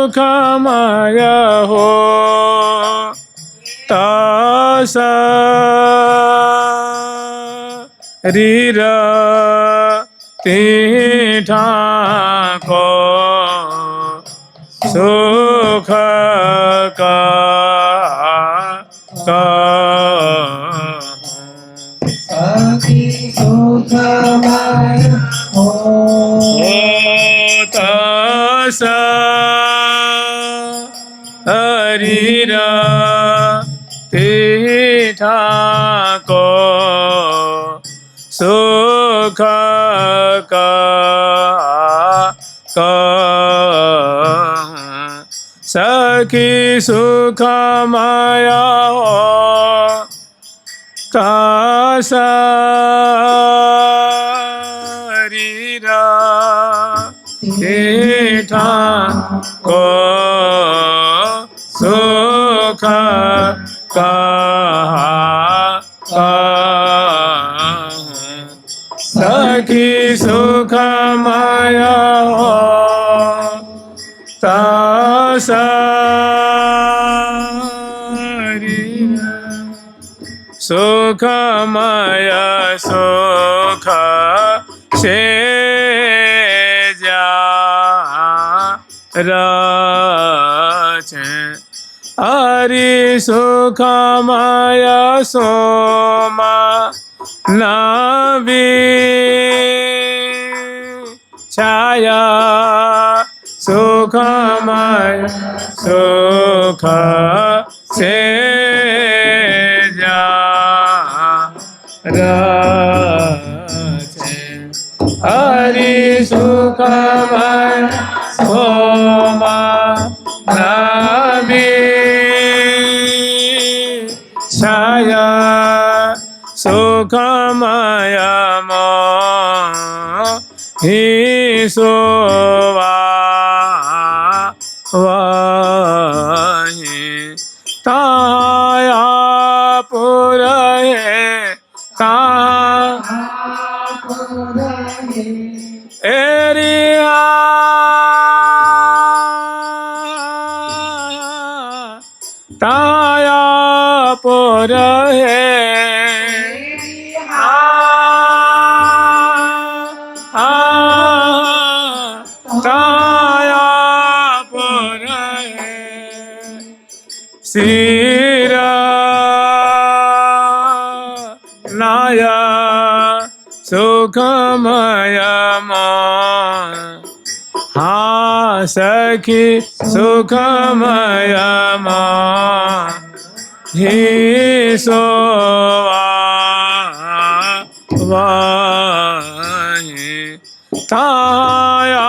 सुखमय हो शरीर तीठा को सुख का सखी सुखमय हो शरीर तीठा को सुख का सखी सुखमय हो शरीर तीठा को सुख का सखी सुखमय हो शरीर सुखमय सुख से जा रचे हरि सुखमय सोमा नवी छाया सुखमय सुख से जा रचे हरि सुखमय सोमा नवी छाया सुखमय मोहि सोवा वही ताया पुरहे एरिया ताया पुरहे ताया पुरहे सिर नाया सुखमय हाँ सखी सुखमय ही सोवा वही ताया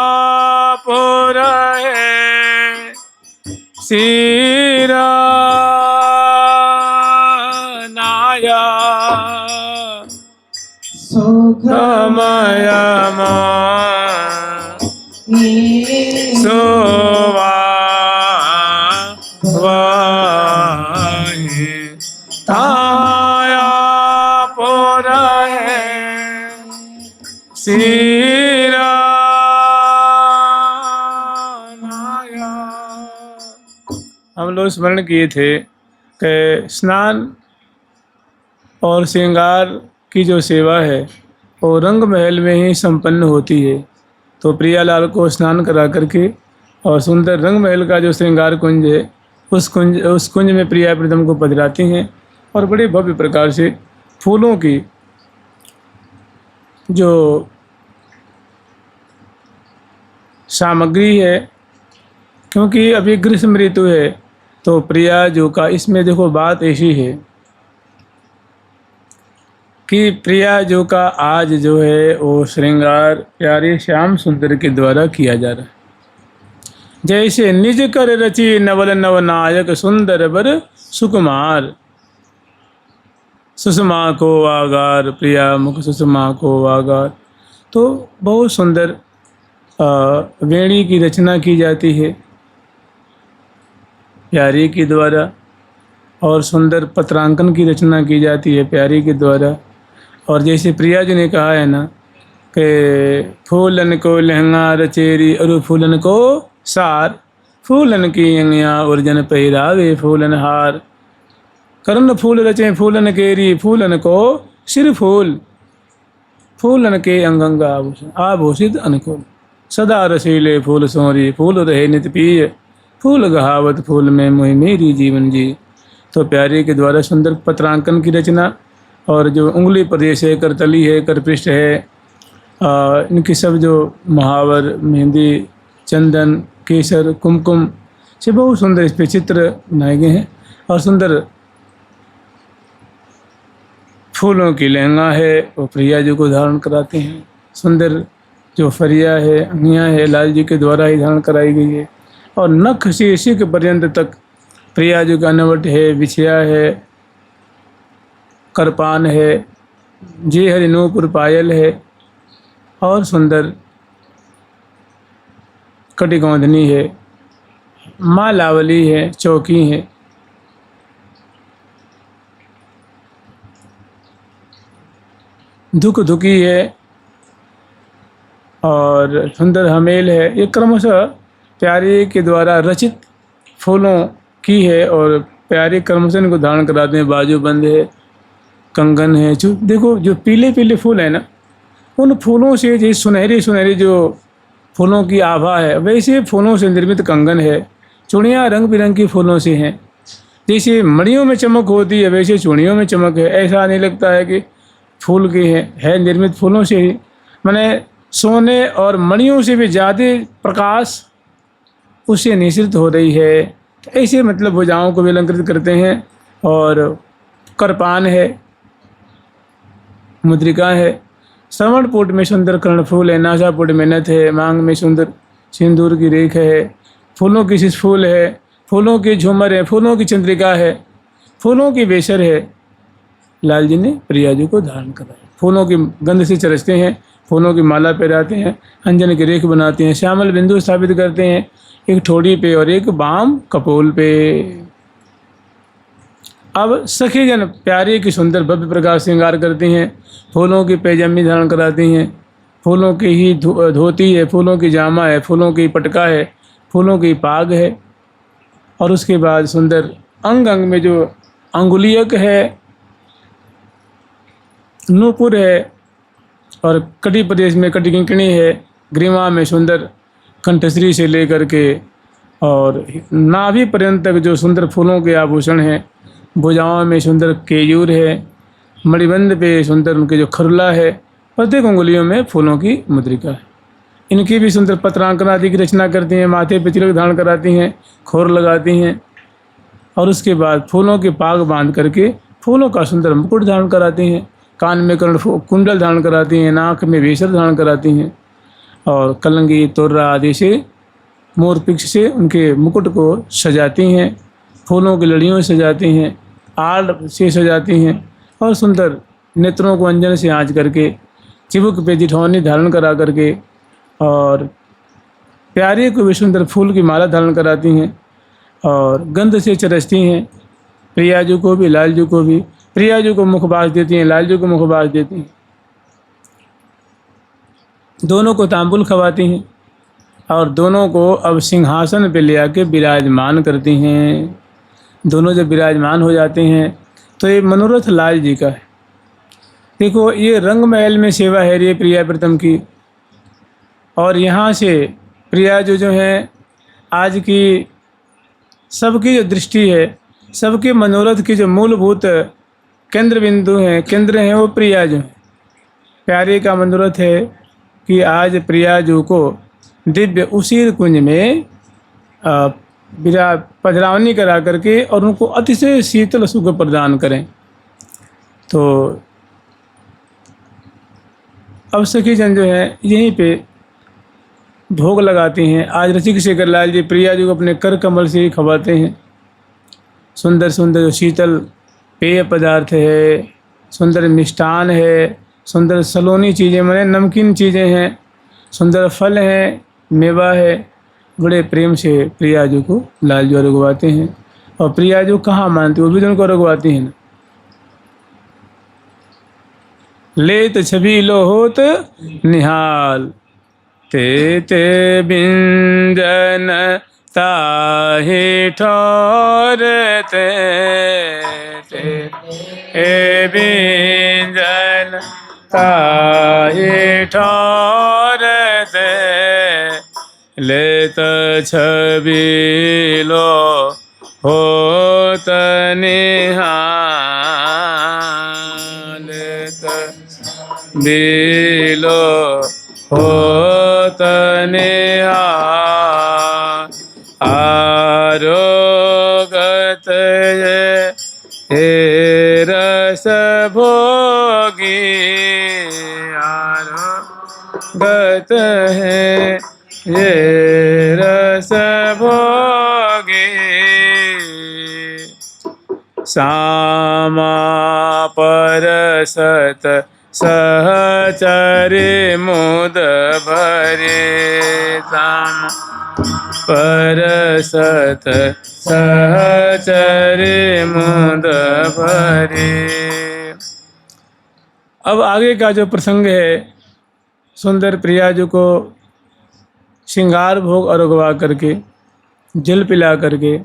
पुरहे सिरा नाया सुखमय सोवा वही ताया पुरहे सिरा नाया। हम लोग स्मरण किए थे कि स्नान और श्रृंगार की जो सेवा है वो रंग महल में ही संपन्न होती है। तो प्रियालाल को स्नान करा करके और सुंदर रंग महल का जो श्रृंगार कुंज है उस कुंज में प्रिया प्रीतम को पधराती हैं और बड़े भव्य प्रकार से फूलों की जो सामग्री है, क्योंकि अभी ग्रीष्म ऋतु है तो प्रिया जो का इसमें देखो बात ऐसी है कि प्रिया जो का आज जो है वो श्रृंगार प्यारे श्याम सुंदर के द्वारा किया जा रहा है। जैसे निज कर रची नवल नवनायक सुंदर बर सुकुमार सुषमा को आगार प्रिया मुख सुषमा को आगार। तो बहुत सुंदर वेणी की रचना की जाती है प्यारी के द्वारा और सुंदर पत्रांकन की रचना की जाती है प्यारी के द्वारा। और जैसे प्रिया जी ने कहा है ना कि फूलन को लहंगा रचेरी और फूलन को सार, फूलन की अंगियाँ उर्जन पहिरावे फूलन हार। कर्ण फूल रचे फूलन केरी फूलन को सिर फूल। फूलन के अंग आभूषण आभूषित अनुकूल। सदा रसीले फूल सोरी फूल रहे नित पिय। फूल गहावत फूल में मोहि मेरी जीवन जी। तो प्यारे के द्वारा सुंदर पत्रांकन की रचना और जो उंगली प्रदेश है, करतली है, करपृष्ठ है, इनकी सब जो महावर, मेहंदी, चंदन, केसर, कुमकुम से बहुत सुंदर इस पे चित्र बनाए गए हैं। और सुंदर फूलों की लहंगा है वो प्रिया जी को धारण कराते हैं। सुंदर जो फरिया है, अंगियाँ है, लाल जी के द्वारा ही धारण कराई गई है। और नख से शिख पर्यंत तक प्रिया जी का अनवट है, बिछिया है, करपान है, जे हरि नूपुर पायल है और सुंदर कटिगौंधनी है, माँ लावली है, चौकी है। धुक धुकी है और सुंदर हमेल है। ये क्रमशः प्यारे के द्वारा रचित फूलों की है और प्यारे क्रमशः इनको धारण कराते हैं। बाजूबंद है, कंगन है। जो देखो जो पीले पीले फूल है ना, उन फूलों से जो सुनहरी सुनहरी जो फूलों की आभा है, वैसे फूलों से निर्मित कंगन है। चूड़ियाँ रंग बिरंगी फूलों से हैं। जैसे मणियों में चमक होती है वैसे चूड़ियों में चमक है। ऐसा नहीं लगता है कि फूल की है निर्मित फूलों से ही। माने सोने और मणियों से भी ज़्यादा प्रकाश उससे निश्रित हो रही है। तो ऐसे मतलब भुजाओं को भी अलंकृत करते हैं। और करपान है, मुद्रिका है, श्रवणपुट में सुंदर कर्णफूल है, नासापुट में नथ है, मांग में सुंदर सिंदूर की रेख है, फूलों की फूल है, फूलों की झूमर है, फूलों की चंद्रिका है, फूलों की बेसर है। लाल जी ने प्रिया जी को धारण कराया। फूलों की गंध से चरसते हैं, फूलों की माला पहनाते हैं, अंजन की रेख बनाते हैं, श्यामल बिंदु स्थापित करते हैं, एक ठोड़ी पे और एक बाम कपोल पे। अब सखी जन प्यारे की सुंदर भव्य प्रकाश श्रृंगार करते हैं। फूलों की पैजामी धारण कराती हैं, फूलों की ही धोती है, फूलों की जामा है, फूलों की पटका है, फूलों की पाग है। और उसके बाद सुंदर अंग अंग में जो अंगुलियक है, नूपुर है और कटी प्रदेश में कटी किंकणी है, ग्रीवा में सुंदर कंठश्री से लेकर के और नाभि पर्यंत तक जो सुंदर फूलों के आभूषण हैं। भुजाओं में सुंदर केयूर है, मणिबंध पे सुंदर उनके जो खरुला है, प्रत्येक उंगलियों में फूलों की मुद्रिका है। इनकी भी सुंदर पत्रांकन आदि की रचना करती हैं, माथे पे तिलक धारण कराती हैं, खोर लगाती हैं। और उसके बाद फूलों के पाग बांध करके फूलों का सुंदर मुकुट धारण कराती हैं, कान में कर्ण कुंडल धारण कराती हैं, नाक में वेसर धारण कराती हैं और कलंगी तोर्रा आदि से मोर पिक्ष से उनके मुकुट को सजाती हैं, फूलों की लड़ियों से सजाती हैं, आड़ से सजाती हैं और सुंदर नेत्रों को अंजन से आँच करके चिबुक पे जिठौनी धारण करा करके और प्यारे को भी सुंदर फूल की माला धारण कराती हैं और गंध से चरसती हैं। प्रिया जी को भी, लाल जी को भी। प्रिया जी को मुखबाज देती हैं, लाल जी को मुखबाज देती हैं। दोनों को तांबुल खवाती हैं और दोनों को अब सिंहासन पे ले आके विराजमान करती हैं। दोनों जब विराजमान हो जाते हैं तो ये मनोरथ लाल जी का है। देखो ये रंग महल में सेवा है ये प्रिया प्रीतम की। और यहाँ से प्रिया जो है आज की सबकी जो दृष्टि है, सबके मनोरथ की जो मूलभूत केंद्र बिंदु हैं, केंद्र हैं, वो प्रिया जो है। प्यारे का मनोरथ है कि आज प्रिया जो को दिव्य उसीर कुंज में पधरावनी करा करके और उनको अतिशय शीतल सुख प्रदान करें। तो अब सखी जन जो है यहीं पे भोग लगाती हैं। आज रसिक शेखर लाल जी प्रिया जी को अपने कर कमल से ही खवाते हैं। सुंदर सुंदर जो शीतल पेय पदार्थ है, सुंदर मिष्ठान है, सुंदर सलोनी चीज़ें माने नमकीन चीज़ें हैं, सुंदर फल हैं, मेवा है। बड़े प्रेम से प्रिया जी को लाल जी रघुवाते हैं। और प्रिया जी कहाँ मानती, वो भी तो उनको रघुवाती हैं ना। लेत छवि लो होत निहाल, ते ते बिंजन ताहि ठोरते ए बिंजन ताहि ठोरते लेत छबिलो होत निहाल लेत बिलो होत निहाल आरोगत हे रस भोगी आरोगत है ये रस भोगी सामा परसत सहचरे मुद भरे सामा परसत सहचरे मुद भरे। अब आगे का जो प्रसंग है, सुंदर प्रिया जी को श्रृंगार भोग अरुगवा करके, जल पिला करके,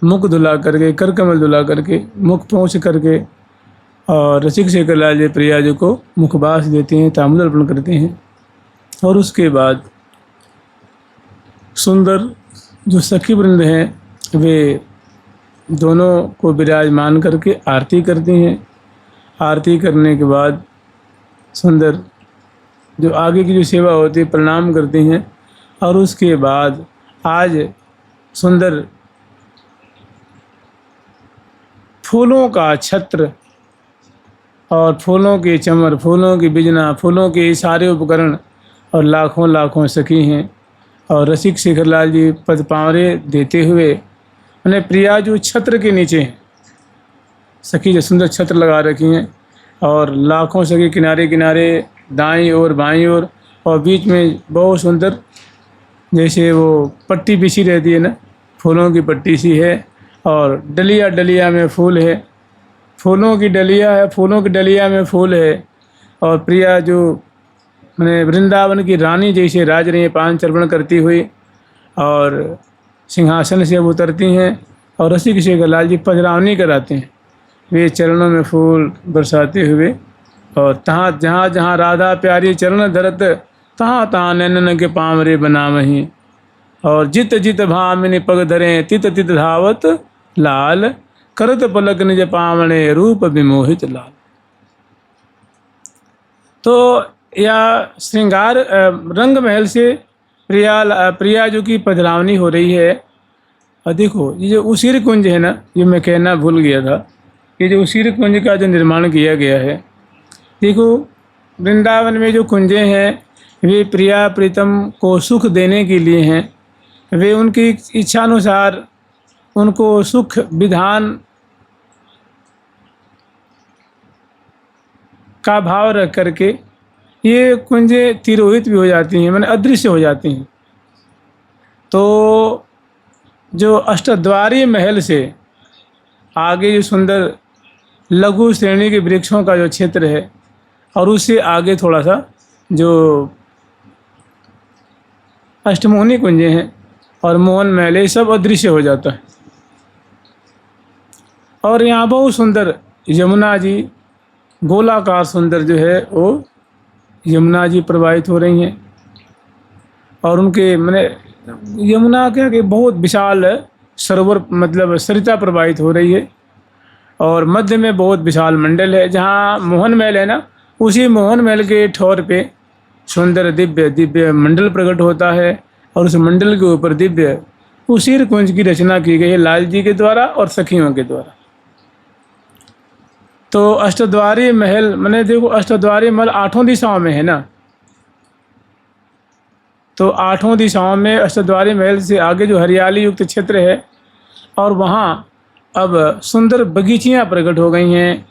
मुख धुला करके, कर कमल धुला करके, मुख पहुँच करके और रसिक शेखर लाल जी प्रिया जी को मुखबास देते हैं, तांबूल अर्पण करते हैं। और उसके बाद सुंदर जो सखी वृंद हैं वे दोनों को विराजमान करके आरती करती हैं। आरती करने के बाद सुंदर जो आगे की जो सेवा होती है प्रणाम करती हैं। और उसके बाद आज सुंदर फूलों का छत्र और फूलों के चमर, फूलों की बिजना, फूलों के सारे उपकरण और लाखों लाखों सखी हैं। और रसिक शेखर लाल जी पद पावरे देते हुए उन्हें प्रिया जो छत्र के नीचे हैं, सखी जो सुंदर छत्र लगा रखी हैं और लाखों सखी किनारे किनारे दाईं ओर बाईं ओर और बीच में बहुत सुंदर जैसे वो पट्टी बिछी रहती है ना, फूलों की पट्टी सी है। और डलिया डलिया में फूल है, फूलों की डलिया है, फूलों की डलिया में फूल है। और प्रिया जो मैंने वृंदावन की रानी जैसे राज रही है, पान चर्पण करती हुई और सिंहासन से अब उतरती हैं और रसिक शेखर लाल जी पधरावनी कराते हैं। वे चरणों में फूल बरसाते हुए और तहाँ जहाँ जहाँ राधा प्यारी चरण धरत तहाँ तहाँ नैनन के पामरे बनावहीं। और जित जित भामिनी पग धरें तित तित धावत लाल करत पलक निज पावने रूप विमोहित लाल। तो यह श्रृंगार रंग महल से प्रिया जो की पधरावनी हो रही है। और देखो ये जो उसीर कुंज है ना, ये मैं कहना भूल गया था, ये जो उसीर कुंज का जो निर्माण किया गया है, देखो वृंदावन में जो कुंजें हैं वे प्रिया प्रीतम को सुख देने के लिए हैं। वे उनकी इच्छानुसार उनको सुख विधान का भाव रख करके ये कुंजें तिरोहित भी हो जाती हैं, माने अदृश्य हो जाती हैं। तो जो अष्टद्वारी महल से आगे जो सुंदर लघु श्रेणी के वृक्षों का जो क्षेत्र है और उससे आगे थोड़ा सा जो अष्टमोहनी कुंजें हैं और मोहन महल, ये सब अदृश्य हो जाता है। और यहाँ बहुत सुंदर यमुना जी, गोलाकार सुंदर जो है वो यमुना जी प्रवाहित हो रही हैं। और उनके मैंने यमुना क्या कि बहुत विशाल सरोवर मतलब सरिता प्रवाहित हो रही है। और मध्य में बहुत विशाल मंडल है, जहाँ मोहन महल है ना, उसी मोहन महल के ठोर पे सुंदर दिव्य दिव्य मंडल प्रकट होता है। और उस मंडल के ऊपर दिव्य उसीर कुंज की रचना की गई है लाल जी के द्वारा और सखियों के द्वारा। तो अष्टद्वारी महल मैंने देखो अष्टद्वारी महल 8 दिशाओं में है ना, तो 8 दिशाओं में अष्टद्वारी महल से आगे जो हरियाली युक्त क्षेत्र है और वहाँ अब सुंदर बगीचियाँ प्रकट हो गई हैं।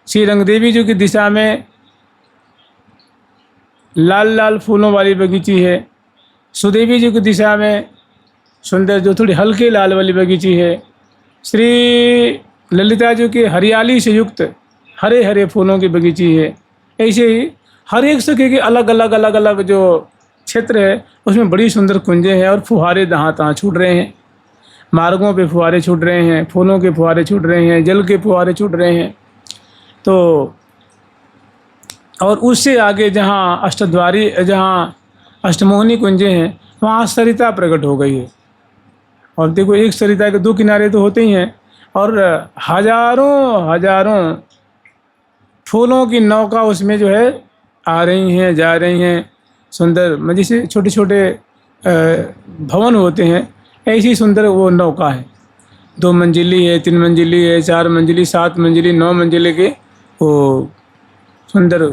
श्री रंगदेवी जी की दिशा में लाल लाल फूलों वाली बगीची है, सुदेवी जी की दिशा में सुंदर जो थोड़ी हल्के लाल वाली बगीची है, श्री ललिता जी की हरियाली से युक्त हरे हरे फूलों की बगीची है। ऐसे ही हर एक सखी के अलग अलग जो क्षेत्र है उसमें बड़ी सुंदर कुंजें हैं और फुहारे जहाँ तहाँ छूट रहे हैं। मार्गों पे फुहारे छूट रहे हैं, फूलों के फुहारे छूट रहे हैं, जल के फुहारे छूट रहे हैं। तो और उससे आगे जहाँ अष्टद्वारी, जहाँ अष्टमोहनी कुंजें हैं, वहाँ सरिता प्रकट हो गई है। और देखो, एक सरिता के दो किनारे तो होते ही हैं, और हजारों हजारों फूलों की नौका उसमें जो है आ रही हैं, जा रही हैं। सुंदर, जैसे छोटे छोटे भवन होते हैं, ऐसी सुंदर वो नौका है। 2 मंजिली है, 3 मंजिली है, 4 मंजिली, 7 मंजिली, 9 मंजिले के वो सुंदर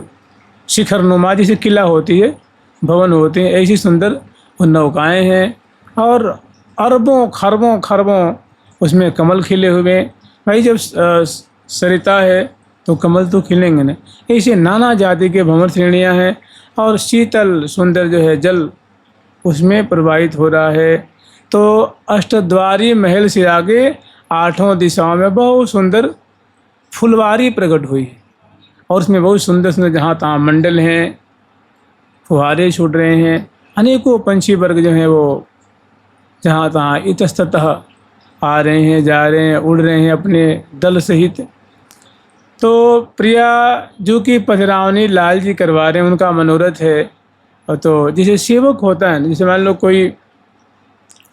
शिखर नुमा जैसे किला होती है, भवन होते हैं, ऐसी सुंदर वो नौकाएँ हैं। और अरबों खरबों खरबों उसमें कमल खिले हुए हैं। भाई जब सरिता है तो कमल तो खिलेंगे ना। ऐसे नाना जाति के भंवर श्रेणियाँ हैं, और शीतल सुंदर जो है जल उसमें प्रवाहित हो रहा है। तो अष्टद्वारी महल से आगे 8 दिशाओं में बहुत सुंदर फुलवारी प्रकट हुई है, और उसमें बहुत सुंदर सुंदर जहाँ तहाँ मंडल हैं, फुहारे छूट रहे हैं। अनेकों पंछी वर्ग जो हैं वो जहाँ तहाँ इतस्ततः आ रहे हैं, जा रहे हैं, उड़ रहे हैं अपने दल सहित। तो प्रिया जो कि पथरावनी लाल जी करवा रहे हैं, उनका मनोरथ है। और तो जैसे सेवक होता है, जैसे मान लो कोई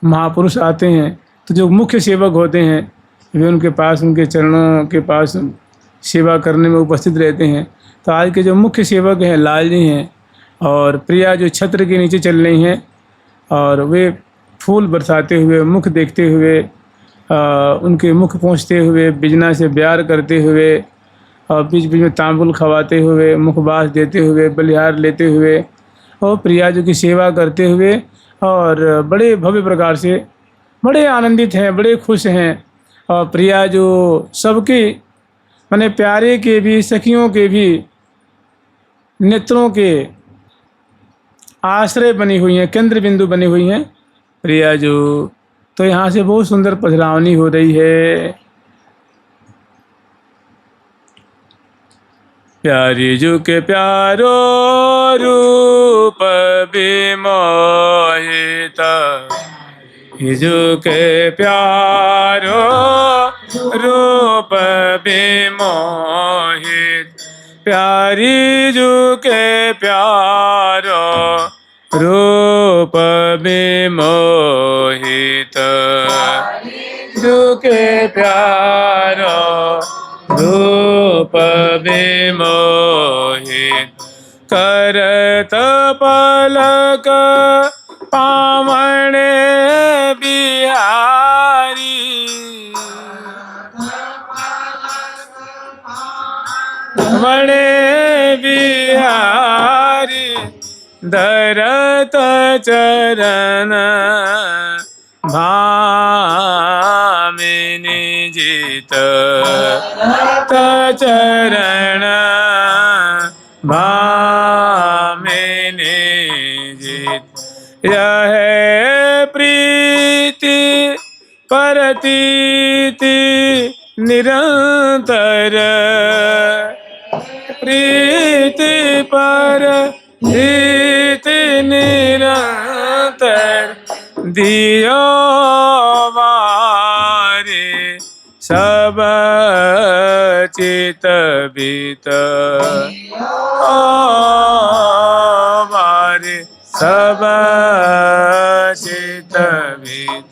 महापुरुष आते हैं, तो जो मुख्य सेवक होते हैं वे उनके पास, उनके चरणों के पास सेवा करने में उपस्थित रहते हैं। तो आज के जो मुख्य सेवक हैं लाल जी हैं, और प्रिया जो छत्र के नीचे चल रही हैं, और वे फूल बरसाते हुए, मुख देखते हुए, उनके मुख पहुँचते हुए, बिजना से प्यार करते हुए, और बीच बीच में तांबुल खवाते हुए, मुखबास देते हुए, बलिहार लेते हुए, और प्रिया जो की सेवा करते हुए, और बड़े भव्य प्रकार से बड़े आनंदित हैं, बड़े खुश हैं। और प्रिया जो सबके माने प्यारे के भी, सखियों के भी नेत्रों के आश्रय बनी हुई हैं, केंद्र बिंदु बनी हुई हैं प्रिया जो। तो यहाँ से बहुत सुंदर पधरावनी हो रही है। प्यारी जो के प्यारो रूप विमोहित, जो के प्यारो रूप विमोहित, प्यारी जो के प्यारो रूप विमोहित, जो के प्यारो रूप विमोहित, करत पलक पावण बिहारी, पावण बिहारी, धरत चरण भामिनी जित, चरण भामिनी जित, यह प्रीति परतीति निरंतर, प्रीति परतीति निरंतर, दियो मारे सब चित बीत, मारे सब चित बीत।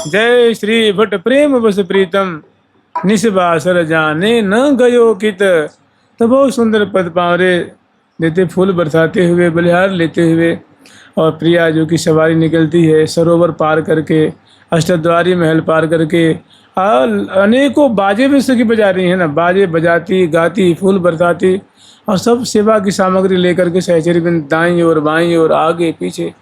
जय श्री भट प्रेम बस प्रीतम, निस्बासर जाने न गयो कित। तो बहुत सुंदर पद पावरे देते, फूल बरसाते हुए, बलिहार लेते हुए, और प्रिया जो की सवारी निकलती है सरोवर पार करके, अष्टद्वारी महल पार करके, अनेकों बाजे भी उसकी बजा रही है ना, बाजे बजाती गाती, फूल बरसाती, और सब सेवा की सामग्री लेकर के सहचरी बिंद दाईं और बाईं और आगे पीछे।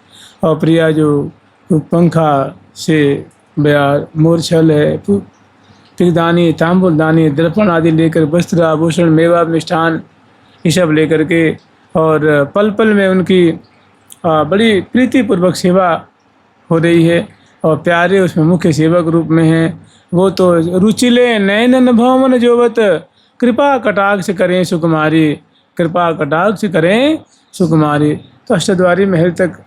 और प्रिया जो पंखा से बयार मूर्छल है, पिगदानी, तांबुलदानी, दर्पण आदि लेकर, वस्त्र आभूषण, मेवा मिष्ठान ये सब लेकर के, और पल पल में उनकी बड़ी प्रीतिपूर्वक सेवा हो रही है। और प्यारे उसमें मुख्य सेवक रूप में हैं। वो तो रुचिले नयनन भवन जोवत, कृपा कटाक्ष करें सुकुमारी, कृपा कटाक्ष करें सुकुमारी। तो अष्टद्वारी महल तक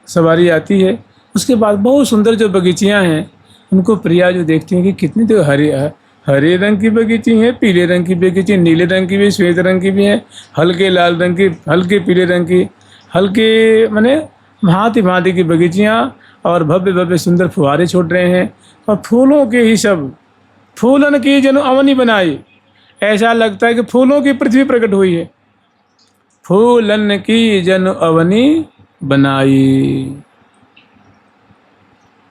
सवारी आती है। उसके बाद बहुत सुंदर जो बगीचियाँ हैं उनको प्रिया जो देखती हैं कि कितनी तो हरे रंग की बगीची है, पीले रंग की बगीची, नीले रंग की भी, श्वेत रंग की भी है, हल्के लाल रंग की, हल्के पीले रंग की, हल्के माने भांति भांति की बगीचियाँ, और भव्य भव्य सुंदर फुहारे छोड़ रहे हैं, और फूलों के ही सब फूलन की जन अवनी बनाई। ऐसा लगता है कि फूलों की पृथ्वी प्रकट हुई है। फूलन की जन अवनी बनाई।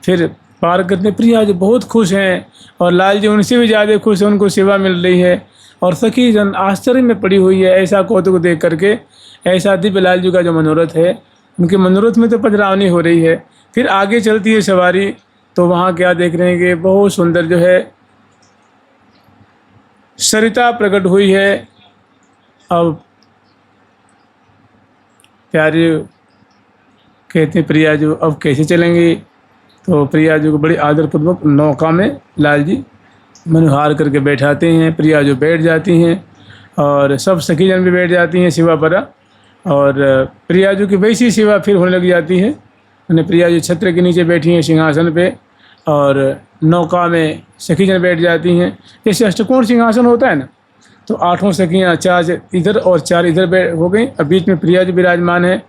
फिर पार करते प्रिया जी बहुत खुश हैं, और लाल जी उनसे भी ज़्यादा खुश हैं, उनको सेवा मिल रही है, और सखी जन आश्चर्य में पड़ी हुई है ऐसा कौतुक देख करके। ऐसा दिव्य लाल जी का जो मनोरथ है, उनके मनोरथ में तो पधरावनी हो रही है। फिर आगे चलती है सवारी, तो वहाँ क्या देख रहे हैं कि बहुत सुंदर जो है सरिता प्रकट हुई है। अब प्यारे कहते प्रिया जो अब कैसे चलेंगे, तो प्रिया जी को बड़ी आदरपूर्वक नौका में लाल जी मनुहार करके बैठाते हैं। प्रिया जो बैठ जाती हैं, और सब सखी जन भी बैठ जाती हैं सेवा पर, और प्रिया जी की वैसी सेवा फिर होने लग जाती है। उन्हें प्रिया जी छत्र के नीचे बैठी हैं सिंहासन पे, और नौका में सखी जन बैठ जाती हैं। जैसे अष्टकोण सिंहासन होता है ना, तो 8 सखियाँ, 4 इधर और 4 इधर हो गई, अब बीच में प्रिया जी विराजमान है।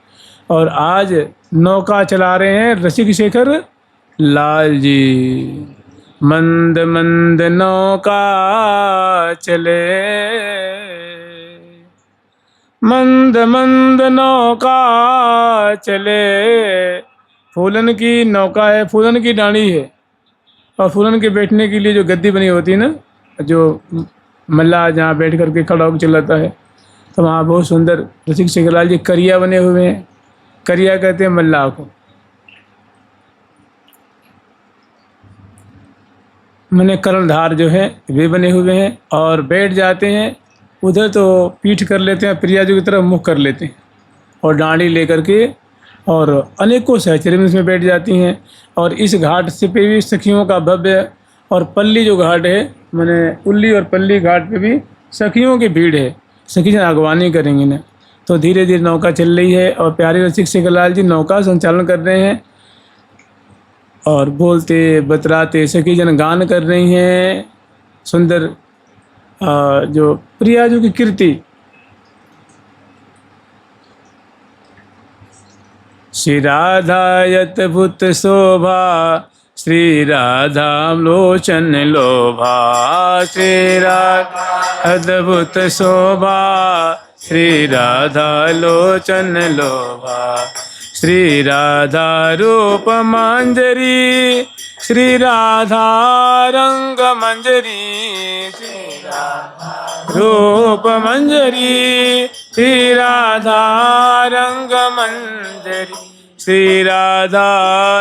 और आज नौका चला रहे हैं रसिक शेखर लाल जी। मंद मंद नौका चले, मंद मंद नौका चले। फूलन की नौका है, फूलन की डांडी है, और फूलन के बैठने के लिए जो गद्दी बनी होती है ना, जो मल्लाह जहाँ बैठ करके खड़ा होकर चलाता है, तो वहाँ बहुत सुंदर रसिक शेखर लाल जी करिया बने हुए हैं। करिया कहते हैं मल्लाह को। मैंने कर्णधार जो है वे बने हुए हैं, और बैठ जाते हैं उधर, तो पीठ कर लेते हैं, प्रिया जी की तरफ मुख कर लेते हैं, और डांडी लेकर के और अनेकों सहचरी में इसमें बैठ जाती हैं। और इस घाट से पे भी सखियों का भव्य, और पल्ली जो घाट है, मैंने उल्ली और पल्ली घाट पे भी सखियों की भीड़ है, सखी जन अगवानी करेंगे ना। तो धीरे धीरे नौका चल रही है, और प्यारे रसिक शेखर लाल जी नौका संचालन कर रहे हैं, और बोलते बतराते सखी जन गान कर रही हैं सुंदर जो प्रिया जी की कीर्ति। श्री राधा अद्भुत शोभा, श्री राधा लोचन लोभा, श्री राधा अद्भुत शोभा, श्री राधा लोचन लोभा, श्री राधा रूप मंजरी, श्री राधा रंग मंजरी, श्री राधा रूप मंजरी, श्री राधा रंग मंजरी, श्री राधा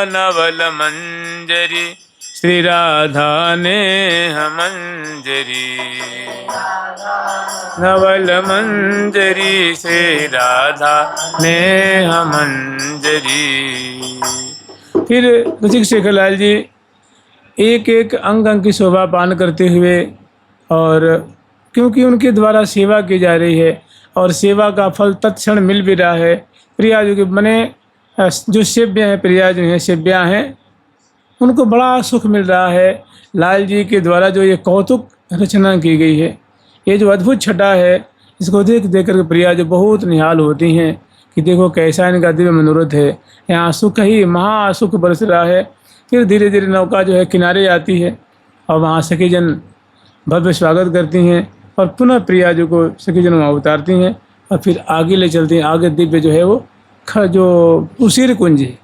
नवल मंजरी, श्री राधा नेह मंजरी, नवल मंजरी, श्री राधा नेह मंजरी। फिर रसिक शेखर लाल जी एक एक अंग अंग की शोभा पान करते हुए, और क्योंकि उनके द्वारा सेवा की जा रही है, और सेवा का फल तत्क्षण मिल भी रहा है। प्रिया जी के बने जो सेव्य हैं, प्रिया जो हैं सेव्या हैं, उनको बड़ा सुख मिल रहा है। लाल जी के द्वारा जो ये कौतुक रचना की गई है, ये जो अद्भुत छटा है, इसको देख देख कर प्रिया जो बहुत निहाल होती हैं कि देखो कैसा इनका दिव्य मनोरथ है, यहाँ सुख ही महासुख बरस रहा है। फिर धीरे धीरे नौका जो है किनारे आती है, और वहाँ सखी जन भव्य स्वागत करती हैं, और पुनः प्रिया जी को सखी जन वहाँ उतारती हैं, और फिर आगे ले चलती हैं। आगे दिव्य जो है वो जो उसीर कुंज है,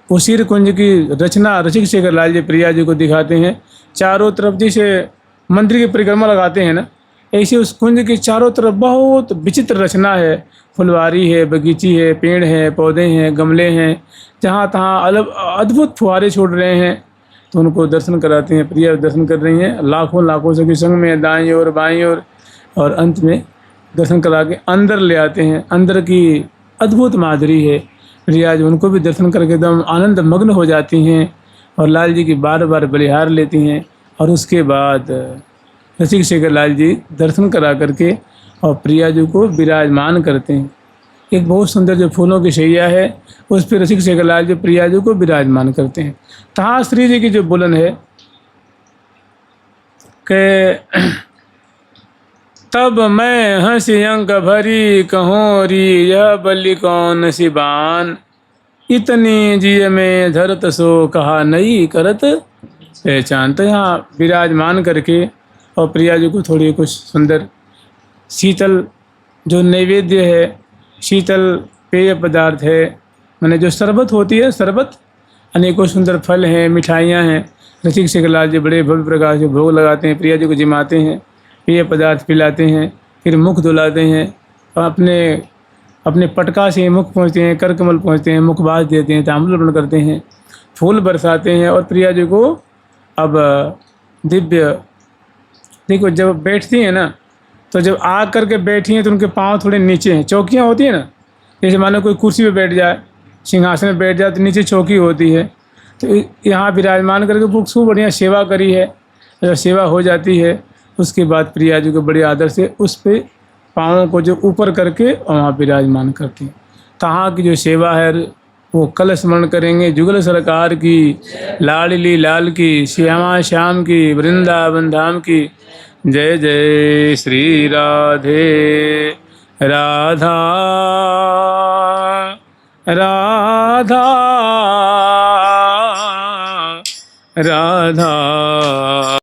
उसीर कुंज की रचना रसिक शेखर लाल जी प्रिया जी को दिखाते हैं। चारों तरफ जैसे मंदिर की परिक्रमा लगाते हैं ना, ऐसे उस कुंज के चारों तरफ बहुत विचित्र रचना है। फुलवारी है, बगीची है, पेड़ है, पौधे हैं, गमले हैं, जहाँ तहाँ अलग अद्भुत फुहारे छोड़ रहे हैं। तो उनको दर्शन कराते हैं, प्रिया दर्शन कर रही हैं, लाखों लाखों सखी संग में दाईं ओर बाईं ओर, और अंत में दर्शन करा के अंदर ले आते हैं। अंदर की अद्भुत माधुरी है। प्रिया जी उनको भी दर्शन करके एकदम आनंद मग्न हो जाती हैं, और लाल जी की बार बार बलिहार लेती हैं। और उसके बाद रसिक शेखर लाल जी दर्शन करा करके और प्रिया जी को विराजमान करते हैं। एक बहुत सुंदर जो फूलों की शैया है उस पर रसिक शेखरलाल जी प्रिया जी को विराजमान करते हैं। तहाँ श्री जी की जो बुलन है कि तब मैं हंसी अंक भरी कहूँ री यह बलि कौन सी बान, इतनी जिय में धरत सो कहा नहीं करत पहचान। तो यहाँ विराजमान करके और प्रिया जी को थोड़ी कुछ सुंदर शीतल जो नैवेद्य है, शीतल पेय पदार्थ है, मैंने जो शरबत होती है, शरबत अनेकों सुंदर फल हैं, मिठाइयाँ हैं। रसिक शेखरलाल जी बड़े भव्य प्रकार से भोग लगाते हैं, प्रिया जी को जिमाते हैं, पेय पदार्थ पिलाते हैं, फिर मुख धुलाते हैं और अपने पटका से मुख पहुँचते हैं, कर कमल पहुँचते हैं, मुखबाज देते हैं, ताम्बूल अर्पण करते हैं, फूल बरसाते हैं। और प्रिया जी को अब दिव्य देखो जब बैठती हैं ना, तो जब आ करके बैठी हैं तो उनके पाँव थोड़े नीचे हैं। चौकियाँ होती हैं ना, जैसे मानो कोई कुर्सी पे बैठ जाए, सिंहासन में बैठ जाए तो नीचे चौकी होती है। तो यहाँ विराजमान करके खूब बढ़िया सेवा करी है। जब सेवा हो जाती है उसके बाद प्रिया जी को बड़े आदर से उस पे पाँवों को जो ऊपर करके और वहाँ विराजमान करती हैं। तहाँ की जो सेवा है वो कल स्मरण करेंगे। जुगल सरकार की, लाडली लाल की, श्यामा श्याम की, वृंदावन धाम की। जय जय श्री राधे राधा राधा राधा।